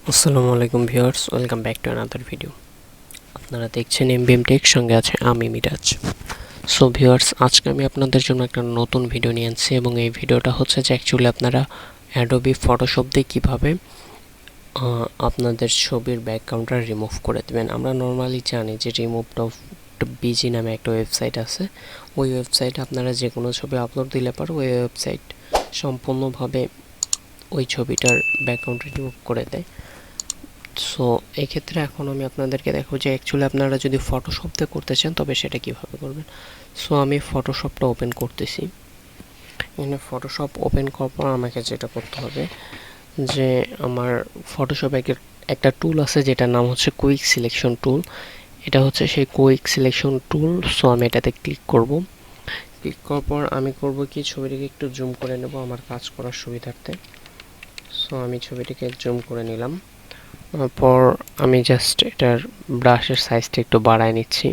আসসালামু আলাইকুম viewers, welcome back to another video. আপনারা দেখছেন এমবিএম টেক, সঙ্গে আছে আমি মিরাজ। সো ভিউয়ার্স, আজকে আমি আপনাদের জন্য একটা নতুন ভিডিও নিয়ে আনছি এবং এই ভিডিওটা হচ্ছে যে অ্যাকচুয়ালি আপনারা অ্যাডোবি ফটোশপ দিয়ে কীভাবে আপনাদের ছবির ব্যাকগ্রাউন্ডটা রিমুভ করে দেবেন। আমরা নর্মালি জানি যে রিমুভ অফ বিজি নামে একটা ওয়েবসাইট আছে। ওই ওয়েবসাইটে আপনারা যে কোনো ছবি আপলোড দিলে পারো, ওই ওয়েবসাইট সম্পূর্ণভাবে ওই ছবিটার ব্যাকগ্রাউন্ড রিমুভ করে দেয়। সো এক্ষেত্রে এখন আমি আপনাদেরকে দেখো যে অ্যাকচুয়ালি আপনারা যদি ফটোশপ দিয়ে করতে চান তবে সেটা কিভাবে করবেন। সো আমি ফটোশপটা ওপেন করতেছি। এখানে ফটোশপ ওপেন করার পর আমাকে যেটা করতে হবে যে আমার ফটোশপে একটা টুল আছে যেটার নাম হচ্ছে কুইক সিলেকশন টুল। এটা হচ্ছে সেই কুইক সিলেকশন টুল। সো আমি এটাতে ক্লিক করব। ক্লিক করার পর আমি করব কি, ছবিটাকে একটু জুম করে নেব আমার কাজ করার সুবিধার্থে। সো আমি ছবিটাকে জুম করে নিলাম। তারপর আমি জাস্ট এটার ব্রাশের সাইজটা একটু বাড়ায় নিচ্ছি।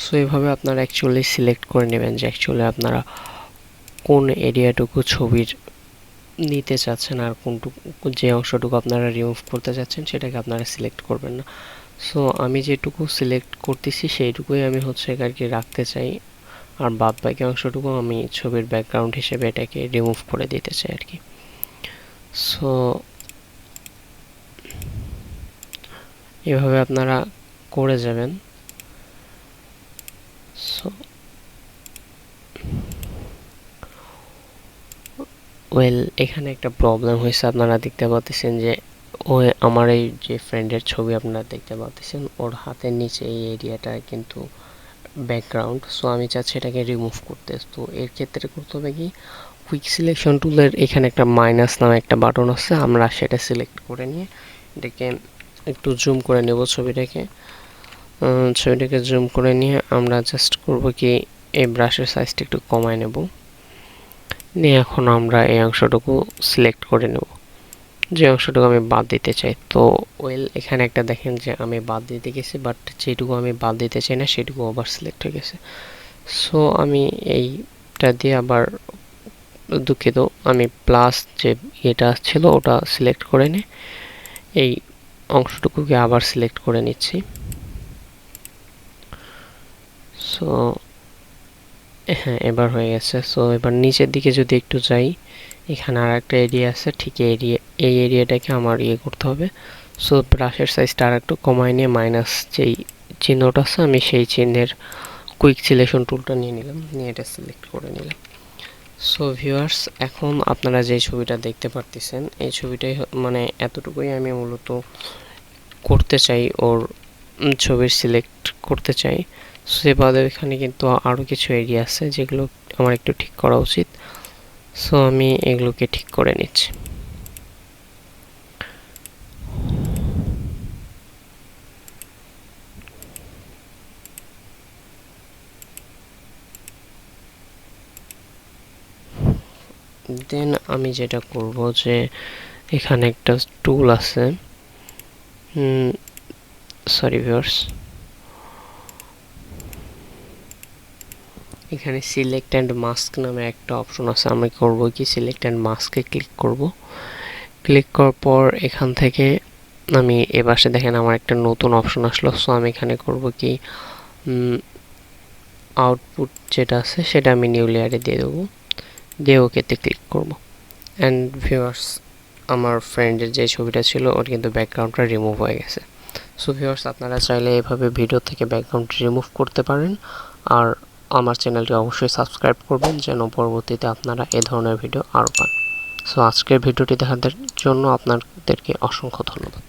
সো এইভাবে আপনারা অ্যাকচুয়ালি সিলেক্ট করে নেবেন যে অ্যাকচুয়ালি আপনারা কোন এরিয়াটুকু ছবির নিতে চাচ্ছেন আর কোনটুকু, যে অংশটুকু আপনারা রিমুভ করতে চাচ্ছেন সেটাকে আপনারা সিলেক্ট করবেন না। সো আমি যেটুকু সিলেক্ট করতেছি সেইটুকুই আমি হচ্ছে আর কি রাখতে চাই, আর বাদ বাকি অংশটুকু আমি ছবির ব্যাকগ্রাউন্ড হিসেবে এটাকে রিমুভ করে দিতে চাই আর কি। সো এভাবে আপনারা করে যাবেন। সো এখানে একটা প্রবলেম হয়েছে, আপনারা দেখতে পাচ্ছেন যে আমার এই যে ফ্রেন্ডের ছবি আপনারা দেখতে পাচ্ছেন, ওর হাতের নিচে এই এরিয়াটা কিন্তু ব্যাকগ্রাউন্ড। সো আমি চাচ্ছি এটাকে রিমুভ করতে। তো এর ক্ষেত্রে করতে হবে কি, কুইক সিলেকশন টুলের এখানে একটা মাইনাস নামে একটা বাটন আছে, আমরা সেটা সিলেক্ট করে নিয়ে এটাকে একটু জুম করে নেব। ছবিটাকে জুম করে নিয়ে আমরা জাস্ট করব কি, এই ব্রাশের সাইজটা একটু কমায় নেব নিয়ে এখন আমরা এই অংশটুকু সিলেক্ট করে নেব, যে অংশটুকু আমি বাদ দিতে চাই। তো এখানে একটা দেখেন যে আমি বাদ দিতে গেছি, বাট যেটুকু আমি বাদ দিতে চাই না সেটুকু আবার সিলেক্ট হয়ে গেছে। সো আমি এইটা দিয়ে আবার, দুঃখিত, আমি প্লাস যে এটা ছিল ওটা সিলেক্ট করে নিয়ে এই অংশটুকুকে আবার সিলেক্ট করে নিচ্ছি। সো হ্যাঁ, এবার হয়ে গেছে। সো এবার নিচের দিকে যদি একটু যাই, এখানে আর একটা এরিয়া আছে, ঠিক এই এরিয়াটাকে আমার করতে হবে। সো ব্রাশের সাইজটা আর একটু কমায় নিয়ে মাইনাস যেই চিহ্নটা আছে আমি সেই চিহ্নের কুইক সিলেকশন টুলটা নিয়ে নিলাম, নিয়ে এটা সিলেক্ট করে নিলাম। সো ভিউয়ার্স, এখন আপনারা যে ছবিটা দেখতে পারতেছেন এই ছবিটাই মানে এতটুকুই আমি মূলত করতে চাই, ওর ছবির সিলেক্ট করতে চাই। সে বাদে এখানে কিন্তু আরও কিছু এরিয়া আছে যেগুলো আমার একটু ঠিক করা উচিত। সো আমি এগুলোকে ঠিক করে নিচ্ছি। দেন আমি যেটা করব যে এখানে একটা টুল আছে, সরি ভিউয়ার্স, এখানে সিলেক্ট অ্যান্ড মাস্ক নামে একটা অপশন আছে। আমি করব কি, সিলেক্ট অ্যান্ড মাস্কে ক্লিক করব। ক্লিক করার পর এখান থেকে আমি এপাশে দেখেন আমার একটা নতুন অপশন আসলো। সো আমি এখানে করব কি, আউটপুট যেটা আছে সেটা আমি নিউ লেয়ারে দিয়ে দেবো, দিয়ে ওকেতে ক্লিক করব। অ্যান্ড ভিউয়ার্স, আমার ফ্রেন্ডের যে ছবিটা ছিল ওর কিন্তু ব্যাকগ্রাউন্ডটা রিমুভ হয়ে গেছে। সো ভিউয়ার্স, আপনারা চাইলে এভাবে ভিডিও থেকে ব্যাকগ্রাউন্ড রিমুভ করতে পারেন। আর আমার চ্যানেলটি অবশ্যই সাবস্ক্রাইব করবেন যেন পরবর্তীতে আপনারা এ ধরনের ভিডিও আরও পান। সো আজকের ভিডিওটি দেখার জন্য আপনাদেরকে অসংখ্য ধন্যবাদ।